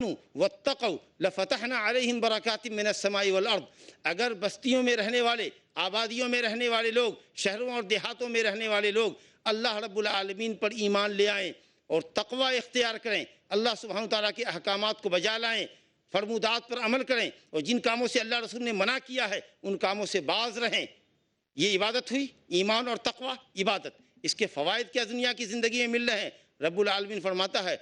واتقوا لفتحنا علیہم برکات من السماء والارض، اگر بستیوں میں رہنے والے، آبادیوں میں رہنے والے لوگ، شہروں اور دیہاتوں میں رہنے والے لوگ اللہ رب العالمین پر ایمان لے آئیں اور تقوی اختیار کریں، اللہ سبحانہ تعالیٰ کے احکامات کو بجا لائیں، فرمودات پر عمل کریں، اور جن کاموں سے اللہ رسول نے منع کیا ہے ان کاموں سے باز رہیں، یہ عبادت ہوئی، ایمان اور تقوی عبادت۔ اس کے فوائد کیا دنیا کی زندگی میں مل رہے ہیں؟ رب العالمین فرماتا ہے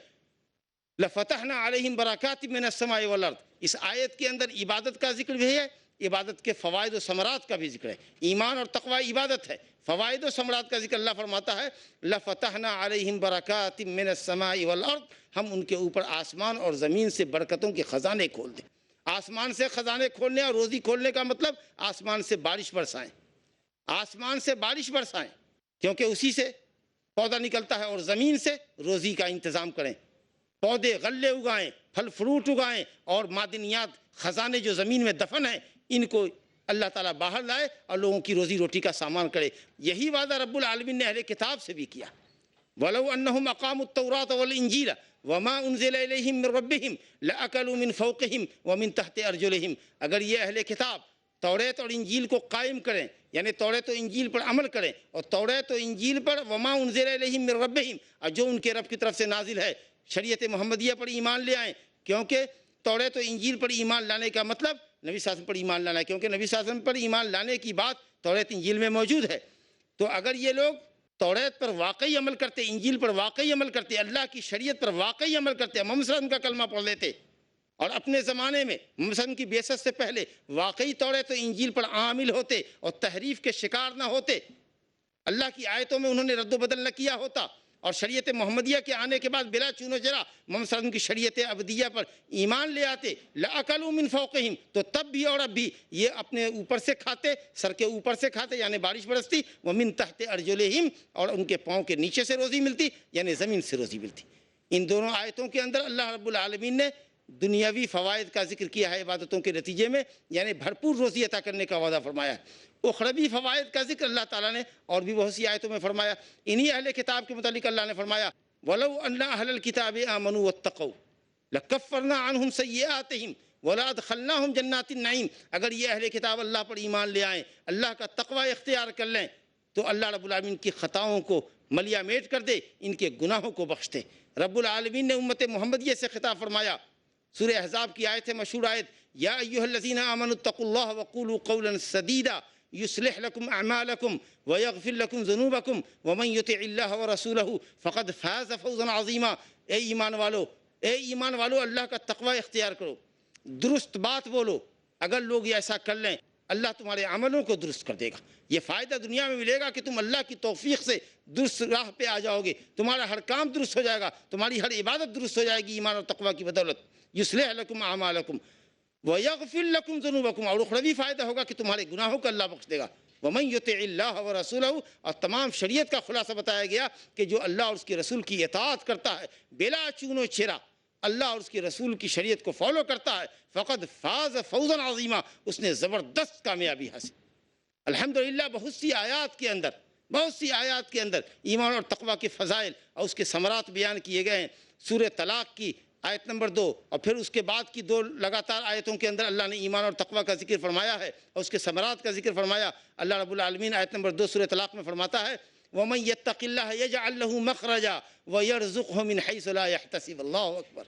لفتحنا علیہم برکات من السماء والارض، اس آیت کے اندر عبادت کا ذکر بھی ہے، عبادت کے فوائد و ثمرات کا بھی ذکر ہے۔ ایمان اور تقوی عبادت ہے، فوائد و ثمرات کا ذکر اللہ فرماتا ہے لفتحنا علیہم برکات من السماء والارض، ہم ان کے اوپر آسمان اور زمین سے برکتوں کے خزانے کھول دیں۔ آسمان سے خزانے کھولنے اور روزی کھولنے کا مطلب آسمان سے بارش برسائیں، آسمان سے بارش برسائیں، کیونکہ اسی سے پودا نکلتا ہے، اور زمین سے روزی کا انتظام کریں، پودے غلے اگائیں، پھل فروٹ اگائیں، اور معدنیات خزانے جو زمین میں دفن ہیں ان کو اللہ تعالیٰ باہر لائے اور لوگوں کی روزی روٹی کا سامان کرے۔ یہی وعدہ رب العالمین نے اہل کتاب سے بھی کیا، وَلَوْ أَنَّهُمْ أَقَامُوا التَّوْرَاةَ وَالْإِنْجِيلَ وَمَا أُنزِلَ إِلَيْهِمْ مِنْ رَبِّهِمْ لَأَكَلُوا مِنْ فَوْقِهِمْ وَمِنْ تَحْتِ أَرْجُلِهِمْ، اگر یہ اہل کتاب توریت اور انجیل کو قائم کریں، یعنی توریت و انجیل پر عمل کریں، اور توریت و انجیل پر وَمَا أُنزِلَ إِلَيْهِمْ مِنْ رَبِّهِمْ، اور جو ان کے رب کی طرف سے نازل ہے، شریعت محمدیہ پر ایمان لے آئیں، کیونکہ توریت و انجیل پر ایمان لانے کا مطلب نبی صلی اللہ علیہ وسلم پر ایمان لانا ہے، کیونکہ نبی صلی اللہ علیہ وسلم پر ایمان لانے کی بات توریت انجیل میں موجود ہے۔ تو اگر یہ لوگ توریت پر واقعی عمل کرتے، انجیل پر واقعی عمل کرتے، اللہ کی شریعت پر واقعی عمل کرتے، محمد صلی اللہ علیہ وسلم کا کلمہ پڑھ لیتے، اور اپنے زمانے میں محمد صلی اللہ علیہ وسلم کی بعثت سے پہلے واقعی توریت و انجیل پر عامل ہوتے اور تحریف کے شکار نہ ہوتے، اللہ کی آیتوں میں انہوں نے رد و بدل نہ کیا ہوتا، اور شریعت محمدیہ کے آنے کے بعد بلا چون و چرا محمد صلی اللہ علیہ وسلم کی شریعت ابدیہ پر ایمان لے آتے، لَأَكَلُوا مِنْ فَوْقِهِمْ، تو تب بھی اور اب بھی یہ اپنے اوپر سے کھاتے، سر کے اوپر سے کھاتے یعنی بارش برستی، وَمِنْ تَحْتِ أَرْجُلِهِمْ، اور ان کے پاؤں کے نیچے سے روزی ملتی یعنی زمین سے روزی ملتی۔ ان دونوں آیتوں کے اندر اللہ رب العالمین نے دنیاوی فوائد کا ذکر کیا ہے عبادتوں کے نتیجے میں، یعنی بھرپور روزی عطا کرنے کا وعدہ فرمایا ہے۔ اخروی فوائد کا ذکر اللہ تعالیٰ نے اور بھی بہت سی آیتوں میں فرمایا۔ انہی اہل کتاب کے متعلق اللہ نے فرمایا وَلَوْ أَنَّ أَهْلَ الْكِتَابِ آمَنُوا وَاتَّقَوْا لَكَفَّرْنَا عَنْهُمْ سَيِّئَاتِهِمْ وَلَأَدْخَلْنَاهُمْ جَنَّاتِ النَّعِيمِ، اگر یہ اہل کتاب اللہ پر ایمان لے آئیں، اللہ کا تقوی اختیار کر لیں، تو اللہ رب العالمین کی خطاؤں کو ملیا میٹ کر دے، ان کے گناہوں کو بخش دے۔ رب العالمین نے امت محمدیہ سے خطاب فرمایا، سورہ احزاب کی آیت ہے، مشہور آیت، یا ایھا الذین آمنوا اتقوا اللہ وقولوا قولا سدیدا یصلح لکم اعمالکم ویغفر لکم ذنوبکم ومن یطع اللہ ورسولہ فقد فاز فوزا عظیما۔ اے ایمان والو اللہ کا تقوی اختیار کرو، درست بات بولو، اگر لوگ ایسا کر لیں اللہ تمہارے عملوں کو درست کر دے گا۔ یہ فائدہ دنیا میں ملے گا کہ تم اللہ کی توفیق سے درست راہ پہ آ جاؤ گے، تمہارا ہر کام درست ہو جائے گا، تمہاری ہر عبادت درست ہو جائے گی ایمان اور تقوی کی بدولت۔ یصلح لکم اعمالکم ویغفر لکم ذنوبکم، اور اخروی فائدہ ہوگا کہ تمہارے گناہوں کو اللہ بخش دے گا۔ ومن یطع اللہ ورسولہ، اور تمام شریعت کا خلاصہ بتایا گیا کہ جو اللہ اور اس کے رسول کی اطاعت کرتا ہے بلا چون و چرا، اللہ اور اس کے رسول کی شریعت کو فالو کرتا ہے، فقد فاز فوزا عظیما، اس نے زبردست کامیابی حاصل۔ الحمدللہ بہت سی آیات کے اندر ایمان اور تقوی کے فضائل اور اس کے ثمرات بیان کیے گئے ہیں۔ سورہ طلاق کی آیت نمبر 2 اور پھر اس کے بعد کی 2 لگاتار آیتوں کے اندر اللہ نے ایمان اور تقوی کا ذکر فرمایا ہے اور اس کے ثمرات کا ذکر فرمایا۔ اللہ رب العالمین آیت نمبر 2 سورہ طلاق میں فرماتا ہے وَمَن يَتَّقِ اللَّهَ يَجْعَلْ لَهُ مَخْرَجًا وَيَرْزُقْهُ مِنْ حَيْثُ لَا يَحْتَسِبُ۔ اللہ اکبر۔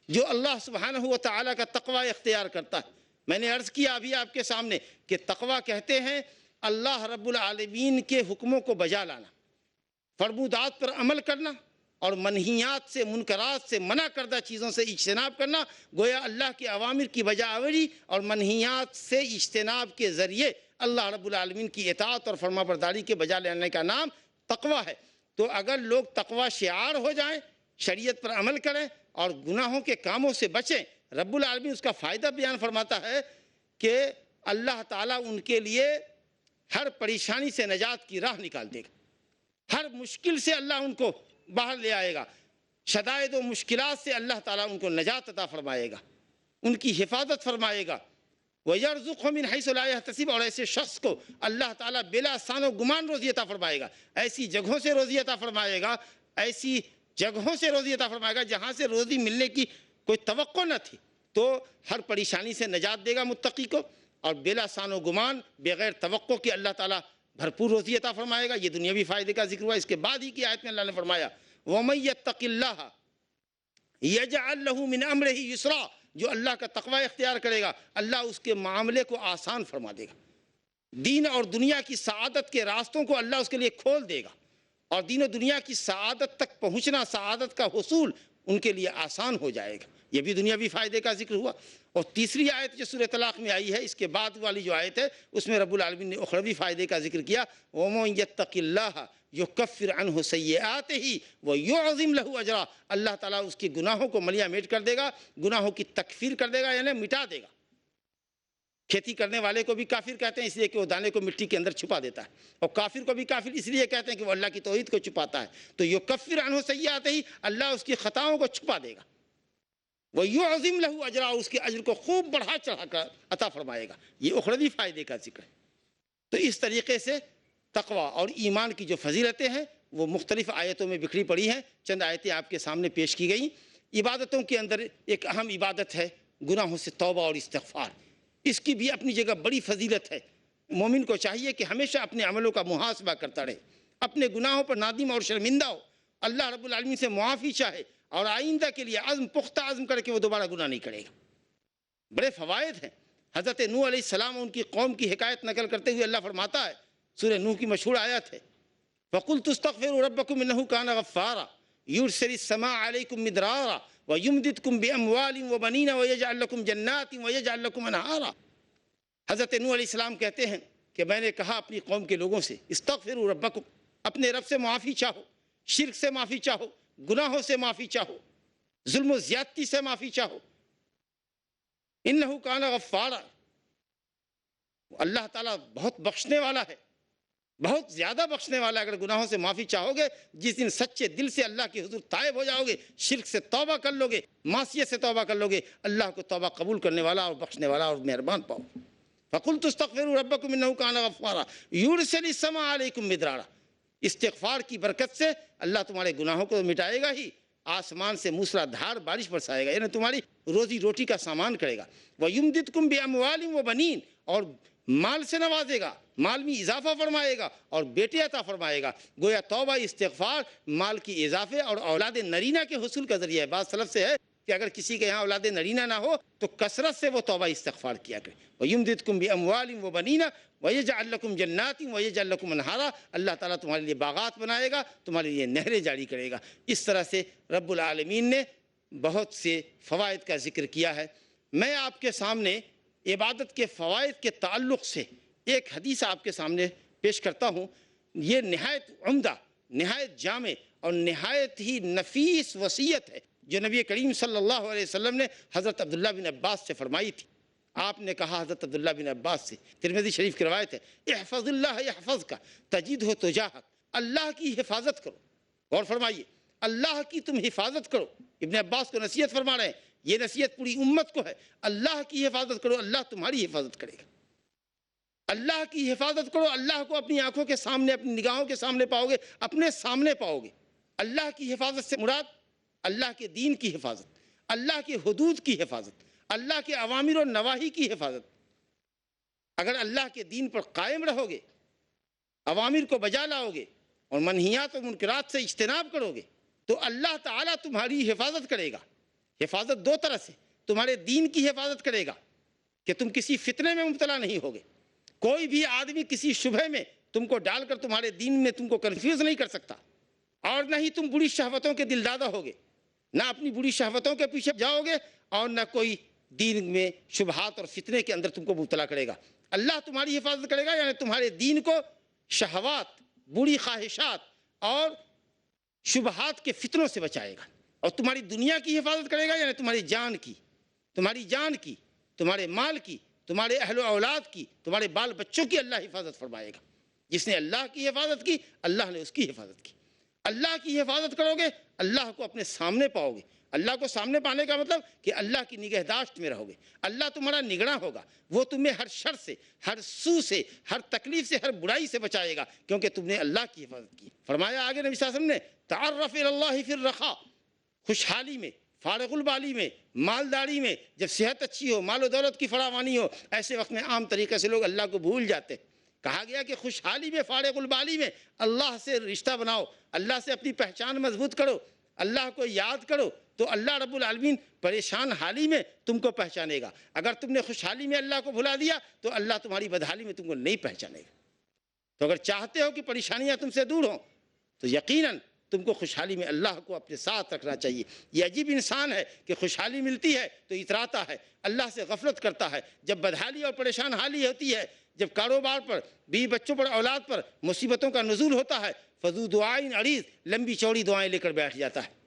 جو اللہ سبحانہ و تعالیٰ کا تقوی اختیار کرتا ہے، میں نے عرض کیا ابھی آپ کے سامنے کہ تقوی کہتے ہیں اللہ رب العالمین کے حکموں کو بجا لانا، فرمودات پر عمل کرنا، اور منہیات سے، منکرات سے، منع کردہ چیزوں سے اجتناب کرنا۔ گویا اللہ کے اوامر کی بجا آوری اور منہیات سے اجتناب کے ذریعے اللہ رب العالمین کی اطاعت اور فرما برداری کے بجا لانے کا نام تقوی ہے۔ تو اگر لوگ تقوی شعار ہو جائیں، شریعت پر عمل کریں اور گناہوں کے کاموں سے بچیں، رب العالمین اس کا فائدہ بیان فرماتا ہے کہ اللہ تعالیٰ ان کے لیے ہر پریشانی سے نجات کی راہ نکال دے گا، ہر مشکل سے اللہ ان کو باہر لے آئے گا، شدائد و مشکلات سے اللہ تعالیٰ ان کو نجات عطا فرمائے گا، ان کی حفاظت فرمائے گا۔ وَيَرْزُقْهُ مِنْ حَيْثُ لَا يَحْتَسِبُ، اور ایسے شخص کو اللہ تعالیٰ بلا سان و گمان روزی عطا فرمائے گا، ایسی جگہوں سے روزی عطا فرمائے گا، ایسی جگہوں سے روزی عطا فرمائے گا جہاں سے روزی ملنے کی کوئی توقع نہ تھی، تو ہر پریشانی سے نجات دے گا متقی کو، اور بلا سان و گمان بغیر توقع کہ اللہ تعالیٰ بھرپور روزی عطا فرمائے گا۔ یہ دنیاوی فائدے کا ذکر ہوا۔ اس کے بعد ہی کی آیت میں اللہ نے فرمایا وَمَن يَتَّقِ اللَّهَ يَجْعَل لَّهُ مِنْ أَمْرِهِ يُسْرًا، جو اللہ کا تقوی اختیار کرے گا اللہ اس کے معاملے کو آسان فرما دے گا، دین اور دنیا کی سعادت کے راستوں کو اللہ اس کے لیے کھول دے گا، اور دین و دنیا کی سعادت تک پہنچنا، سعادت کا حصول ان کے لیے آسان ہو جائے گا۔ یہ بھی دنیاوی فائدے کا ذکر ہوا۔ اور تیسری آیت جو سورہ طلاق میں آئی ہے، اس کے بعد والی جو آیت ہے، اس میں رب العالمین نے اخروی فائدے کا ذکر کیا، وَمَن يَتَّقِ اللَّهَ يُكَفِّرْ عَنْهُ سَيِّئَاتِهِ وَيُعْظِمْ لَهُ أَجْرًا، اللہ تعالیٰ اس کے گناہوں کو ملیا میٹ کر دے گا، گناہوں کی تکفیر کر دے گا، یعنی مٹا دے گا۔ کھیتی کرنے والے کو بھی کافر کہتے ہیں اس لیے کہ وہ دانے کو مٹی کے اندر چھپا دیتا ہے، اور کافر کو بھی کافر اس لیے کہتے ہیں کہ وہ اللہ کی توحید کو چھپاتا ہے۔ تو یکفر عنہ سیئاتہ، اللہ اس کی خطاؤں کو چھپا دے گا، وَيُعْظِمْ لَهُ أَجْرًا، اس کے اجر کو خوب بڑھا چڑھا کر عطا فرمائے گا۔ یہ اخروی فائدے کا ذکر ہے۔ تو اس طریقے سے تقوی اور ایمان کی جو فضیلتیں ہیں وہ مختلف آیتوں میں بکھری پڑی ہیں۔ چند آیتیں آپ کے سامنے پیش کی گئیں۔ عبادتوں کے اندر ایک اہم عبادت ہے گناہوں سے توبہ اور استغفار، اس کی بھی اپنی جگہ بڑی فضیلت ہے۔ مومن کو چاہیے کہ ہمیشہ اپنے عملوں کا محاسبہ کرتا رہے، اپنے گناہوں پر نادم اور شرمندہ ہو، اللہ رب العالمین سے معافی چاہے، اور آئندہ کے لیے پختہ عزم کر کے وہ دوبارہ گناہ نہیں کرے گا۔ بڑے فوائد ہیں۔ حضرت نوح علیہ السلام ان کی قوم کی حکایت نقل کرتے ہوئے اللہ فرماتا ہے، سورہ نوح کی مشہور آیت ہے، فَقُلْتُ اسْتَغْفِرُوا رَبَّكُمْ إِنَّهُ كَانَ غَفَّارًا يُرْسِلِ السَّمَاءَ عَلَيْكُمْ مِدْرَارًا وَيُمْدِدْكُمْ بِأَمْوَالٍ وَبَنِينَ وَيَجْعَلْ لَكُمْ جَنَّاتٍ وَيَجْعَلْ لَكُمْ أَنْهَارًا۔ حضرت نوح علیہ السلام کہتے ہیں کہ میں نے کہا اپنی قوم کے لوگوں سے، استغفروا ربکم، اپنے رب سے معافی چاہو، شرک سے معافی چاہو، گناہوں سے معافی چاہو، ظلم و زیادتی سے معافی چاہو، انہو کان غفارا، اللہ تعالیٰ بہت بخشنے والا ہے، بہت زیادہ بخشنے والا ہے۔ اگر گناہوں سے معافی چاہو گے، جس دن سچے دل سے اللہ کے حضور تائب ہو جاؤ گے، شرک سے توبہ کر لو گے، معصیت سے توبہ کر لو گے، اللہ کو توبہ قبول کرنے والا اور بخشنے والا اور مہربان پاؤ۔ فَقُلْتُ اسْتَغْفِرُوا رَبَّكُمْ إِنَّهُ كَانَ غَفَّارًا يُرْسِلِ السَّمَاءَ عَلَيْكُمْ مِدْرَارًا، استغفار کی برکت سے اللہ تمہارے گناہوں کو مٹائے گا ہی، آسمان سے موسلا دھار بارش برسائے گا، یعنی تمہاری روزی روٹی کا سامان کرے گا۔ وَيُمْدِدْكُمْ بِأَمْوَالٍ وَبَنِينَ، اور مال سے نوازے گا، مال میں اضافہ فرمائے گا اور بیٹے عطا فرمائے گا۔ گویا توبہ استغفار مال کی اضافے اور اولاد نرینہ کے حصول کا ذریعہ ہے۔ بعض سلف سے ہے کہ اگر کسی کے یہاں اولاد نرینہ نہ ہو تو کثرت سے وہ توبہ استغفار کیا کرے۔ وَيُمْدِدْكُمْ بِأَمْوَالٍ وَبَنِينَ وَيَجْعَلْ لَكُمْ جَنَّاتٍ وَيَجْعَلْ لَكُمْ أَنْهَارًا، اللہ تعالیٰ تمہارے لیے باغات بنائے گا، تمہارے لیے نہریں جاری کرے گا۔ اس طرح سے رب العالمین نے بہت سے فوائد کا ذکر کیا ہے۔ میں آپ کے سامنے عبادت کے فوائد کے تعلق سے ایک حدیث آپ کے سامنے پیش کرتا ہوں۔ یہ نہایت عمدہ، نہایت جامع اور نہایت ہی نفیس وصیت ہے جو نبی کریم صلی اللہ علیہ وسلم نے حضرت عبداللہ بن عباس سے فرمائی تھی۔ آپ نے کہا حضرت عبداللہ بن عباس سے، ترمذی شریف کی روایت ہے، احفظ اللہ یحفظک تجدہ تجاہک، اللہ کی حفاظت کرو۔ غور فرمائیے، اللہ کی تم حفاظت کرو۔ ابن عباس کو نصیحت فرما رہے ہیں، یہ نصیحت پوری امت کو ہے۔ اللہ کی حفاظت کرو، اللہ تمہاری حفاظت کرے گا۔ اللہ کی حفاظت کرو، اللہ کو اپنی آنکھوں کے سامنے، اپنی نگاہوں کے سامنے پاؤ گے، اپنے سامنے پاؤ گے۔ اللہ کی حفاظت سے مراد اللہ کے دین کی حفاظت، اللہ کے حدود کی حفاظت، اللہ کے اوامر و نواہی کی حفاظت۔ اگر اللہ کے دین پر قائم رہو گے، اوامر کو بجا لاؤ گے اور منہیات و منکرات سے اجتناب کرو گے تو اللہ تعالیٰ تمہاری حفاظت کرے گا۔ حفاظت دو طرح سے، تمہارے دین کی حفاظت کرے گا کہ تم کسی فتنے میں مبتلا نہیں ہوگے، کوئی بھی آدمی کسی شبہ میں تم کو ڈال کر تمہارے دین میں تم کو کنفیوز نہیں کر سکتا، اور نہ ہی تم بری شہوتوں کے دل دادہ ہوگے، نہ اپنی بری شہوتوں کے پیچھے جاؤ گے، اور نہ کوئی دین میں شبہات اور فتنے کے اندر تم کو مبتلا کرے گا۔ اللہ تمہاری حفاظت کرے گا، یعنی تمہارے دین کو شہوات، بری خواہشات اور شبہات کے فتنوں سے بچائے گا، اور تمہاری دنیا کی حفاظت کرے گا، یعنی تمہاری جان کی، تمہارے مال کی، تمہارے اہل و اولاد کی، تمہارے بال بچوں کی اللہ حفاظت فرمائے گا۔ جس نے اللہ کی حفاظت کی، اللہ نے اس کی حفاظت کی۔ اللہ کی حفاظت کرو گے، اللہ کو اپنے سامنے پاؤ گے۔ اللہ کو سامنے پانے کا مطلب کہ اللہ کی نگہداشت میں رہو گے، اللہ تمہارا نگراں ہوگا، وہ تمہیں ہر شر سے، ہر سو سے، ہر تکلیف سے، ہر برائی سے بچائے گا، کیونکہ تم نے اللہ کی حفاظت کی۔ فرمایا آگے نبی صلی اللہ علیہ وسلم نے، تعرف الی اللہ فی الرخاء، خوشحالی میں، فارغ البالی میں، مالداری میں، جب صحت اچھی ہو، مال و دولت کی فراوانی ہو، ایسے وقت میں عام طریقے سے لوگ اللہ کو بھول جاتے ہیں۔ کہا گیا کہ خوشحالی میں، فارغ البالی میں اللہ سے رشتہ بناؤ، اللہ سے اپنی پہچان مضبوط کرو، اللہ کو یاد کرو، تو اللہ رب العالمین پریشان حالی میں تم کو پہچانے گا۔ اگر تم نے خوشحالی میں اللہ کو بھلا دیا تو اللہ تمہاری بدحالی میں تم کو نہیں پہچانے گا۔ تو اگر چاہتے ہو کہ پریشانیاں تم سے دور ہوں تو یقیناً تم کو خوشحالی میں اللہ کو اپنے ساتھ رکھنا چاہیے۔ یہ عجیب انسان ہے کہ خوشحالی ملتی ہے تو اتراتا ہے، اللہ سے غفلت کرتا ہے۔ جب بدحالی اور پریشان حالی ہوتی ہے، جب کاروبار پر، بیوی بچوں پر، اولاد پر مصیبتوں کا نزول ہوتا ہے، فضو دعائیں عریض، لمبی چوڑی دعائیں لے کر بیٹھ جاتا ہے۔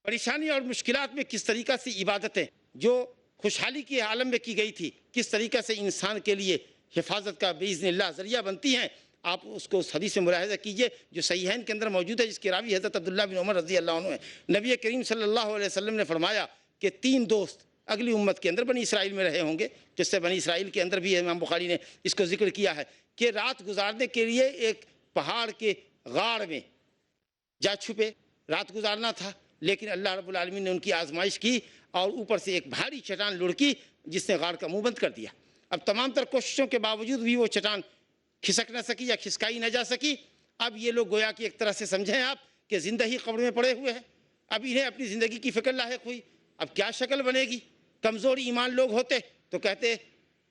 پریشانی اور مشکلات میں کس طریقہ سے عبادتیں جو خوشحالی کے عالم میں کی گئی تھی، کس طریقہ سے انسان کے لیے حفاظت کا باذن اللہ ذریعہ بنتی ہیں، آپ اس کو اس حدیث سے ملاحظہ کیجئے جو صحیحین کے اندر موجود ہے، جس کے راوی حضرت عبداللہ بن عمر رضی اللہ عنہ ہیں۔ نبی کریم صلی اللہ علیہ وسلم نے فرمایا کہ 3 دوست اگلی امت کے اندر بنی اسرائیل میں رہے ہوں گے، جس سے بنی اسرائیل کے اندر بھی امام بخاری نے اس کو ذکر کیا ہے کہ رات گزارنے کے لیے ایک پہاڑ کے غار میں جا چھپے، رات گزارنا تھا، لیکن اللہ رب العالمین نے ان کی آزمائش کی اور اوپر سے ایک بھاری چٹان لڑکی جس نے غار کا منہ بند کر دیا۔ اب تمام تر کوششوں کے باوجود بھی وہ چٹان کھسک نہ سکی یا کھسکائی نہ جا سکی۔ اب یہ لوگ گویا کہ ایک طرح سے سمجھیں آپ کہ زندہ ہی قبر میں پڑے ہوئے ہیں، اب انہیں اپنی زندگی کی فکر لاحق ہوئی، اب کیا شکل بنے گی۔ کمزور ایمان لوگ ہوتے تو کہتے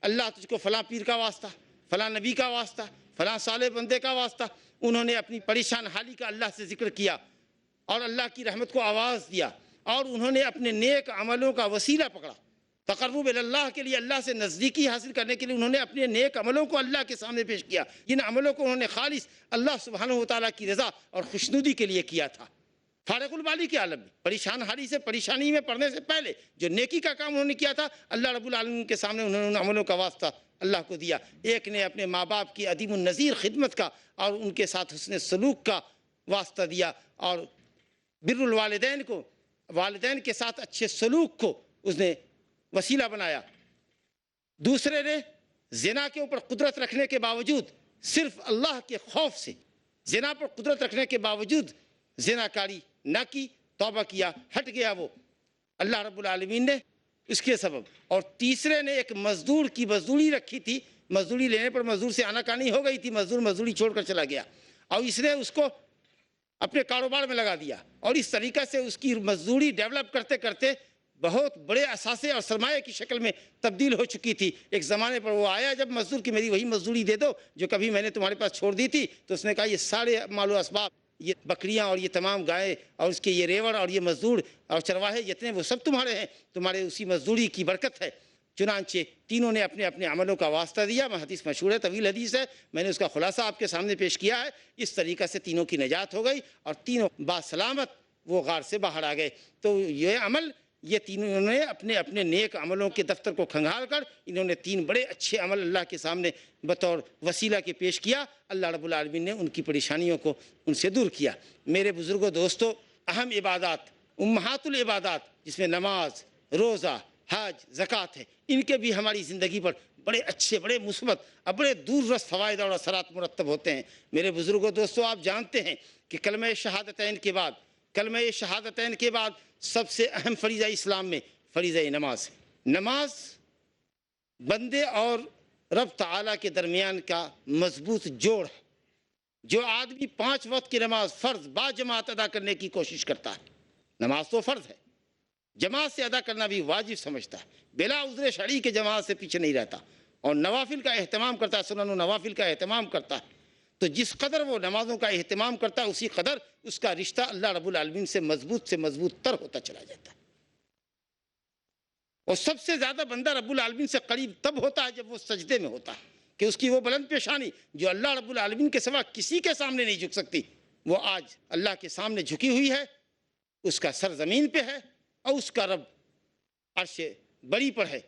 اللہ تجھ کو فلاں پیر کا واسطہ، فلاں نبی کا واسطہ، فلاں صالح بندے کا واسطہ۔ انہوں نے اپنی پریشان حالی کا اللہ سے ذکر کیا اور اللہ کی رحمت کو آواز دیا، اور انہوں نے اپنے نیک عملوں کا وسیلہ پکڑا۔ تقرب اللہ کے لیے، اللہ سے نزدیکی حاصل کرنے کے لیے انہوں نے اپنے نیک عملوں کو اللہ کے سامنے پیش کیا۔ جن عملوں کو انہوں نے خالص اللہ سبحانہ وتعالیٰ کی رضا اور خوشنودی کے لیے کیا تھا۔ فارغ البالی کے عالم میں، پریشان حالی سے، پریشانی میں پڑنے سے پہلے جو نیکی کا کام انہوں نے کیا تھا، اللہ رب العالمین کے سامنے انہوں نے ان عملوں کا واسطہ اللہ کو دیا۔ ایک نے اپنے ماں باپ کی عدیم النظیر خدمت کا اور ان کے ساتھ حسن سلوک کا واسطہ دیا، اور بر الوالدین کو، والدین کے ساتھ اچھے سلوک کو اس نے وسیلہ بنایا۔ دوسرے نے زنا کے اوپر قدرت رکھنے کے باوجود، صرف اللہ کے خوف سے زنا پر قدرت رکھنے کے باوجود زنا کاری نہ کی، توبہ کیا، ہٹ گیا وہ اللہ رب العالمین نے اس کے سبب۔ اور تیسرے نے ایک مزدور کی مزدوری رکھی تھی، مزدوری لینے پر مزدور سے آناکانی ہو گئی تھی، مزدور مزدوری چھوڑ کر چلا گیا اور اس نے اس کو اپنے کاروبار میں لگا دیا، اور اس طریقہ سے اس کی مزدوری ڈیولپ کرتے کرتے بہت بڑے اثاثے اور سرمایہ کی شکل میں تبدیل ہو چکی تھی۔ ایک زمانے پر وہ آیا جب مزدور کی میری وہی مزدوری دے دو جو کبھی میں نے تمہارے پاس چھوڑ دی تھی، تو اس نے کہا یہ سارے مال و اسباب، یہ بکریاں اور یہ تمام گائے اور اس کے یہ ریوڑ اور یہ مزدور اور چرواہے جتنے، وہ سب تمہارے ہیں، تمہارے اسی مزدوری کی برکت ہے۔ چنانچہ تینوں نے اپنے اپنے عملوں کا واسطہ دیا۔ حدیث مشہور ہے، طویل حدیث ہے، میں نے اس کا خلاصہ آپ کے سامنے پیش کیا ہے۔ اس طریقہ سے تینوں کی نجات ہو گئی اور تینوں باسلامت وہ غار سے باہر آ گئے۔ تو یہ عمل، یہ تینوں نے اپنے اپنے نیک عملوں کے دفتر کو کھنگال کر انہوں نے 3 بڑے اچھے عمل اللہ کے سامنے بطور وسیلہ کے پیش کیا۔ اللہ رب العالمین نے ان کی پریشانیوں کو ان سے دور کیا۔ میرے بزرگوں، دوستو، اہم عبادات، امہات العبادات، جس میں نماز، روزہ، حج، زکوٰۃ ہے، ان کے بھی ہماری زندگی پر بڑے اچھے، بڑے مثبت اور بڑے دور رس فوائد اور اثرات مرتب ہوتے ہیں۔ میرے بزرگوں، دوستو، آپ جانتے ہیں کہ کلمہ شہادتین کے بعد سب سے اہم فریضہ اسلام میں فریضہ نماز ہے۔ نماز بندے اور رب تعالیٰ کے درمیان کا مضبوط جوڑ ہے۔ جو آدمی 5 وقت کی نماز فرض با جماعت ادا کرنے کی کوشش کرتا ہے، نماز تو فرض ہے، جماعت سے ادا کرنا بھی واجب سمجھتا ہے، بلا عذر شرعی کے جماعت سے پیچھے نہیں رہتا اور نوافل کا اہتمام کرتا ہے، سنن و نوافل کا اہتمام کرتا ہے، تو جس قدر وہ نمازوں کا اہتمام کرتا ہے اسی قدر اس کا رشتہ اللہ رب العالمین سے مضبوط تر ہوتا چلا جاتا ہے۔ اور سب سے زیادہ بندہ رب العالمین سے قریب تب ہوتا ہے جب وہ سجدے میں ہوتا ہے، کہ اس کی وہ بلند پیشانی جو اللہ رب العالمین کے سوا کسی کے سامنے نہیں جھک سکتی، وہ آج اللہ کے سامنے جھکی ہوئی ہے، اس کا سر زمین پہ ہے اور اس کا رب عرش بڑی پر ہے۔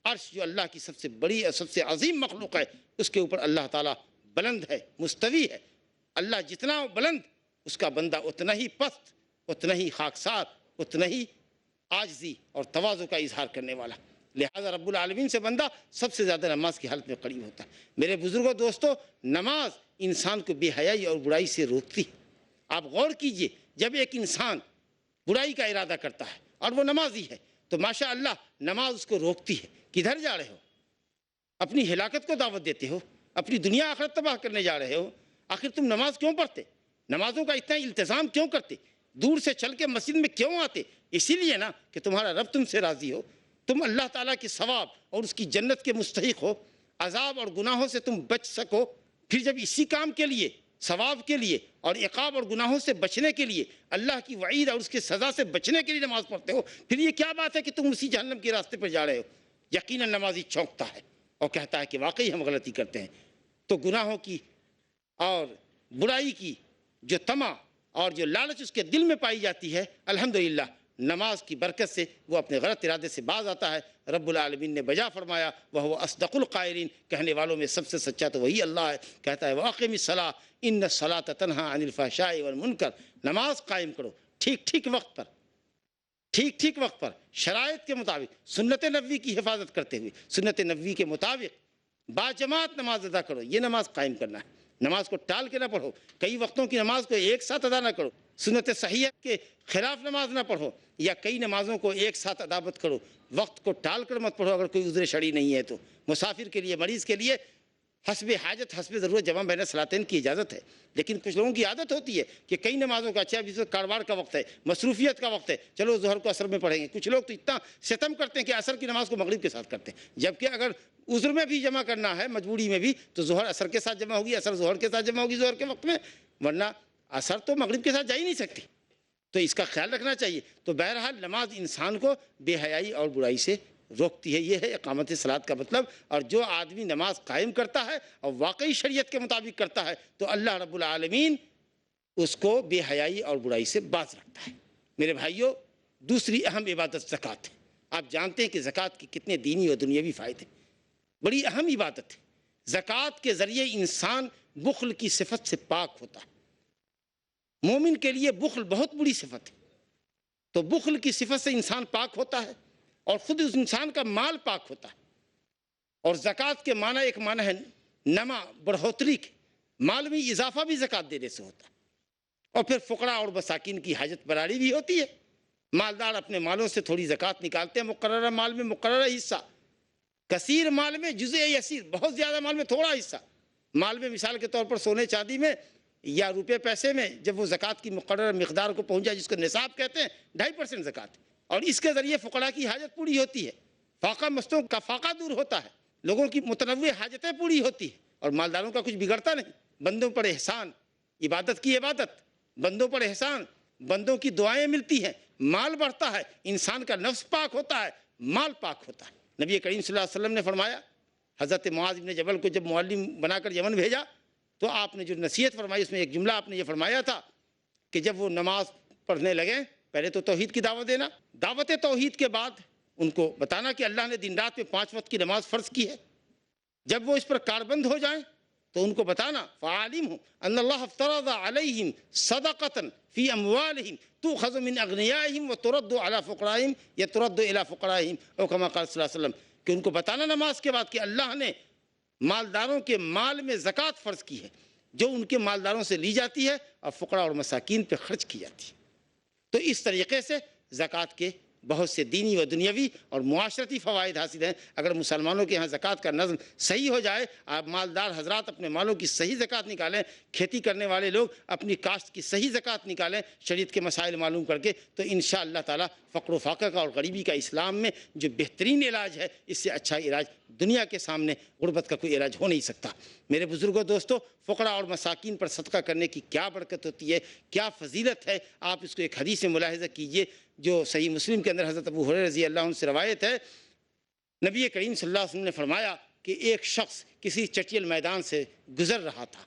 عرش جو اللہ کی سب سے بڑی اور سب سے عظیم مخلوق ہے، اس کے اوپر اللہ تعالیٰ بلند ہے، مستوی ہے۔ اللہ جتنا بلند، اس کا بندہ اتنا ہی پست، اتنا ہی خاکسار، اتنا ہی عاجزی اور تواضع کا اظہار کرنے والا۔ لہذا رب العالمین سے بندہ سب سے زیادہ نماز کی حالت میں قریب ہوتا ہے۔ میرے بزرگوں، دوستو، نماز انسان کو بے حیائی اور برائی سے روکتی ہے۔ آپ غور کیجئے، جب ایک انسان برائی کا ارادہ کرتا ہے اور وہ نمازی ہے تو ماشاء اللہ نماز اس کو روکتی ہے، کدھر جا رہے ہو؟ اپنی ہلاکت کو دعوت دیتے ہو، اپنی دنیا آخرت تباہ کرنے جا رہے ہو، آخر تم نماز کیوں پڑھتے؟ نمازوں کا اتنا التزام کیوں کرتے؟ دور سے چل کے مسجد میں کیوں آتے؟ اسی لیے نا کہ تمہارا رب تم سے راضی ہو، تم اللہ تعالیٰ کے ثواب اور اس کی جنت کے مستحق ہو، عذاب اور گناہوں سے تم بچ سکو۔ پھر جب اسی کام کے لیے، ثواب کے لیے اور عقاب اور گناہوں سے بچنے کے لیے، اللہ کی وعید اور اس کے سزا سے بچنے کے لیے نماز پڑھتے ہو، پھر یہ کیا بات ہے کہ تم اسی جہنم کے راستے پر جا رہے ہو؟ یقیناً نمازی چونکتا ہے اور کہتا ہے کہ واقعی ہم غلطی کرتے ہیں۔ تو گناہوں کی اور برائی کی جو طمع اور جو لالچ اس کے دل میں پائی جاتی ہے، الحمدللہ نماز کی برکت سے وہ اپنے غلط ارادے سے باز آتا ہے۔ رب العالمین نے بجا فرمایا وَهُوَ أَصْدَقُ الْقَائِلِينَ، کہنے والوں میں سب سے سچا تو وہی اللہ ہے، کہتا ہے وَأَقِمِ الصَّلَاةَ إِنَّ الصَّلَاةَ تَنْهَىٰ عَنِ الْفَحْشَاءِ وَالْمُنكَرِ، نماز قائم کرو ٹھیک ٹھیک وقت پر، ٹھیک ٹھیک وقت پر، شرائط کے مطابق، سنت نبوی کی حفاظت کرتے ہوئے، سنت نبوی کے مطابق باجماعت نماز ادا کرو، یہ نماز قائم کرنا ہے۔ نماز کو ٹال کے نہ پڑھو، کئی وقتوں کی نماز کو ایک ساتھ ادا نہ کرو، سنت صحیحہ کے خلاف نماز نہ پڑھو، یا کئی نمازوں کو ایک ساتھ ادا مت کرو، وقت کو ٹال کر مت پڑھو اگر کوئی عذر شرعی نہیں ہے تو۔ مسافر کے لیے، مریض کے لیے حسب حاجت، حسب ضرورت جمع بین صلاتین کی اجازت ہے، لیکن کچھ لوگوں کی عادت ہوتی ہے کہ کئی نمازوں کا، اچھا ابھی تو کاروبار کا وقت ہے، مصروفیت کا وقت ہے، چلو ظہر کو عصر میں پڑھیں گے۔ کچھ لوگ تو اتنا ستم کرتے ہیں کہ عصر کی نماز کو مغرب کے ساتھ کرتے ہیں، جبکہ اگر عذر میں بھی جمع کرنا ہے، مجبوری میں بھی، تو ظہر عصر کے ساتھ جمع ہوگی، عصر ظہر کے ساتھ جمع ہوگی ظہر کے وقت میں، ورنہ عصر تو مغرب کے ساتھ جا ہی نہیں سکتی۔ تو اس کا خیال رکھنا چاہیے۔ تو بہرحال نماز انسان کو بے حیائی اور برائی سے روکتی ہے، یہ ہے اقامت صلاۃ کا مطلب۔ اور جو آدمی نماز قائم کرتا ہے اور واقعی شریعت کے مطابق کرتا ہے تو اللہ رب العالمین اس کو بے حیائی اور برائی سے باز رکھتا ہے۔ میرے بھائیوں، دوسری اہم عبادت زکوٰۃ ہے۔ آپ جانتے ہیں کہ زکوٰۃ کے کتنے دینی اور دنیاوی فائدے، بڑی اہم عبادت ہے۔ زکوٰۃ کے ذریعے انسان بخل کی صفت سے پاک ہوتا ہے۔ مومن کے لیے بخل بہت بری صفت ہے، تو بخل کی صفت سے انسان پاک ہوتا ہے اور خود اس انسان کا مال پاک ہوتا ہے۔ اور زکوٰۃ کے معنی ایک معنی ہے نما، بڑھوتری کے، مال میں اضافہ بھی زکوٰۃ دینے سے ہوتا ہے۔ اور پھر فقراء اور مساکین کی حاجت براری بھی ہوتی ہے۔ مالدار اپنے مالوں سے تھوڑی زکوٰۃ نکالتے ہیں، مقررہ مال میں مقررہ حصہ، کثیر مال میں جزء یسیر، بہت زیادہ مال میں تھوڑا حصہ۔ مال میں مثال کے طور پر سونے چاندی میں یا روپے پیسے میں جب وہ زکوٰۃ کی مقررہ مقدار کو پہنچ جائے، جس کو نصاب کہتے ہیں، 2.5% زکوٰۃ، اور اس کے ذریعے فقراء کی حاجت پوری ہوتی ہے، فاقہ مستوں کا فاقہ دور ہوتا ہے، لوگوں کی متنوع حاجتیں پوری ہوتی ہیں، اور مالداروں کا کچھ بگڑتا نہیں۔ بندوں پر احسان، عبادت کی عبادت، بندوں پر احسان، بندوں کی دعائیں ملتی ہیں، مال بڑھتا ہے، انسان کا نفس پاک ہوتا ہے، مال پاک ہوتا ہے۔ نبی کریم صلی اللہ علیہ وسلم نے فرمایا، حضرت معاذ بن جبل کو جب معلم بنا کر یمن بھیجا تو آپ نے جو نصیحت فرمائی اس میں ایک جملہ آپ نے یہ فرمایا تھا کہ جب وہ نماز پڑھنے لگے، پہلے تو توحید کی دعوت دینا، دعوت توحید کے بعد ان کو بتانا کہ اللہ نے دن رات میں 5 وقت کی نماز فرض کی ہے۔ جب وہ اس پر کاربند ہو جائیں تو ان کو بتانا فعالم ان اللہ افترض علیہم صدقۃ فی اموالہم تؤخذ من اغنیائہم وترد علی فقرائہم یا ترد الی فقرائہم، او کما قال صلی اللہ علیہ وسلم، کہ ان کو بتانا نماز کے بعد کہ اللہ نے مالداروں کے مال میں زکوٰۃ فرض کی ہے، جو ان کے مالداروں سے لی جاتی ہے اور فقراء اور مساکین پہ خرچ کی جاتی ہے۔ تو اس طریقے سے زکوٰۃ کے بہت سے دینی و دنیاوی اور معاشرتی فوائد حاصل ہیں۔ اگر مسلمانوں کے ہاں زکوٰۃ کا نظم صحیح ہو جائے، آپ مالدار حضرات اپنے مالوں کی صحیح زکوٰۃ نکالیں، کھیتی کرنے والے لوگ اپنی کاشت کی صحیح زکوٰۃ نکالیں شریعت کے مسائل معلوم کر کے، تو انشاءاللہ تعالیٰ فقر و فاقہ کا اور غریبی کا اسلام میں جو بہترین علاج ہے، اس سے اچھا علاج دنیا کے سامنے غربت کا کوئی علاج ہو نہیں سکتا۔ میرے بزرگوں، دوستو، فقراء اور مساکین پر صدقہ کرنے کی کیا برکت ہوتی ہے، کیا فضیلت ہے، آپ اس کو ایک حدیث سے ملاحظہ کیجئے جو صحیح مسلم کے اندر حضرت ابو ہریرہ رضی اللہ عنہ سے روایت ہے۔ نبی کریم صلی اللہ علیہ وسلم نے فرمایا کہ ایک شخص کسی چٹیل میدان سے گزر رہا تھا،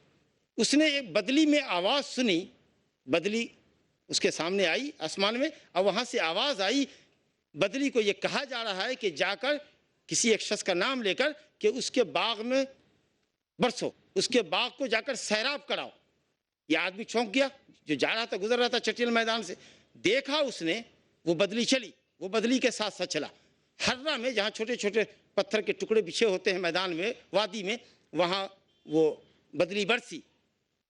اس نے ایک بدلی میں آواز سنی، بدلی اس کے سامنے آئی آسمان میں، اور وہاں سے آواز آئی، بدلی کو یہ کہا جا رہا ہے کہ جا کر کسی ایک شخص کا نام لے کر کہ اس کے باغ میں برسو، اس کے باغ کو جا کر سیراب کراؤ۔ یہ آدمی چونک گیا، جو جا رہا تھا، گزر رہا تھا چٹیل میدان سے، دیکھا اس نے وہ بدلی چلی، وہ بدلی کے ساتھ ساتھ چلا، ہررہ میں جہاں چھوٹے چھوٹے پتھر کے ٹکڑے بچھے ہوتے ہیں میدان میں، وادی میں، وہاں وہ بدلی برسی،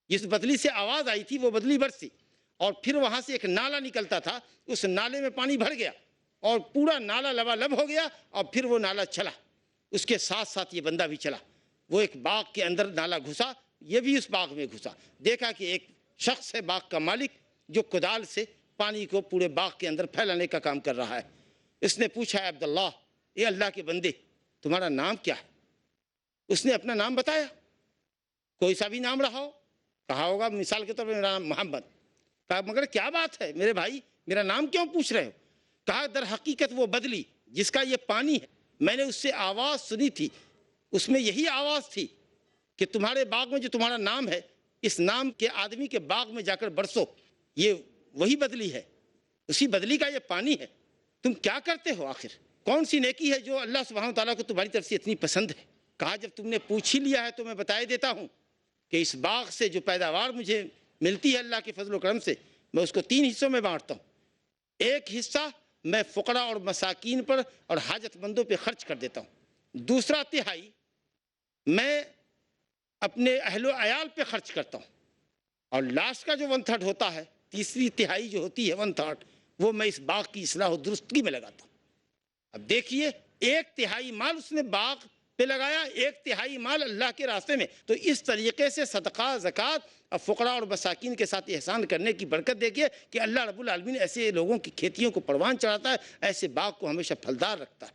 جس بدلی سے آواز آئی تھی وہ بدلی برسی۔ اور پھر وہاں سے ایک نالا نکلتا تھا، اس نالے میں پانی بھر گیا اور پورا نالا لبالب ہو گیا، اور پھر وہ نالا چلا، اس کے ساتھ ساتھ یہ بندہ بھی چلا۔ وہ ایک باغ کے اندر نالا گھسا، یہ بھی اس باغ میں گھسا، دیکھا کہ ایک شخص ہے باغ کا مالک جو کدال سے پانی کو پورے باغ کے اندر پھیلانے کا کام کر رہا ہے۔ اس نے پوچھا، اے عبداللہ، اے اللہ کے بندے، تمہارا نام کیا ہے؟ اس نے اپنا نام بتایا، کوئی سا بھی نام رہا ہو، کہا ہوگا مثال کے طور پر میرا نام محمد۔ کہا مگر کیا بات ہے میرے بھائی، میرا نام کیوں پوچھ رہے ہو؟ کہا در حقیقت وہ بدلی جس کا یہ پانی ہے، میں نے اس سے آواز سنی تھی، اس میں یہی آواز تھی کہ تمہارے باغ میں جو تمہارا نام ہے، اس نام کے آدمی کے باغ میں جا کر برسو، یہ وہی بدلی ہے، اسی بدلی کا یہ پانی ہے۔ تم کیا کرتے ہو آخر؟ کون سی نیکی ہے جو اللہ سبحانہ وتعالیٰ کو تمہاری طرف سے اتنی پسند ہے؟ کہا جب تم نے پوچھ ہی لیا ہے تو میں بتائے دیتا ہوں کہ اس باغ سے جو پیداوار مجھے ملتی ہے اللہ کے فضل و کرم سے، میں اس کو 3 حصوں میں بانٹتا ہوں۔ ایک حصہ میں فقراء اور مساکین پر اور حاجت مندوں پہ خرچ کر دیتا ہوں، دوسرا تہائی میں اپنے اہل و عیال پہ خرچ کرتا ہوں، اور لاسٹ کا جو 1/3 ہوتا ہے، تیسری تہائی جو ہوتی ہے 1/3، وہ میں اس باغ کی اصلاح و درستگی میں لگاتا ہوں۔ اب دیکھیے، 1/3 مال اس نے باغ پہ لگایا، 1/3 مال اللہ کے راستے میں۔ تو اس طریقے سے صدقہ، زکوٰۃ اور فقراء اور مساکین کے ساتھ احسان کرنے کی برکت دیکھیے کہ اللہ رب العالمین ایسے لوگوں کی کھیتیوں کو پروان چڑھاتا ہے، ایسے باغ کو ہمیشہ پھلدار رکھتا ہے۔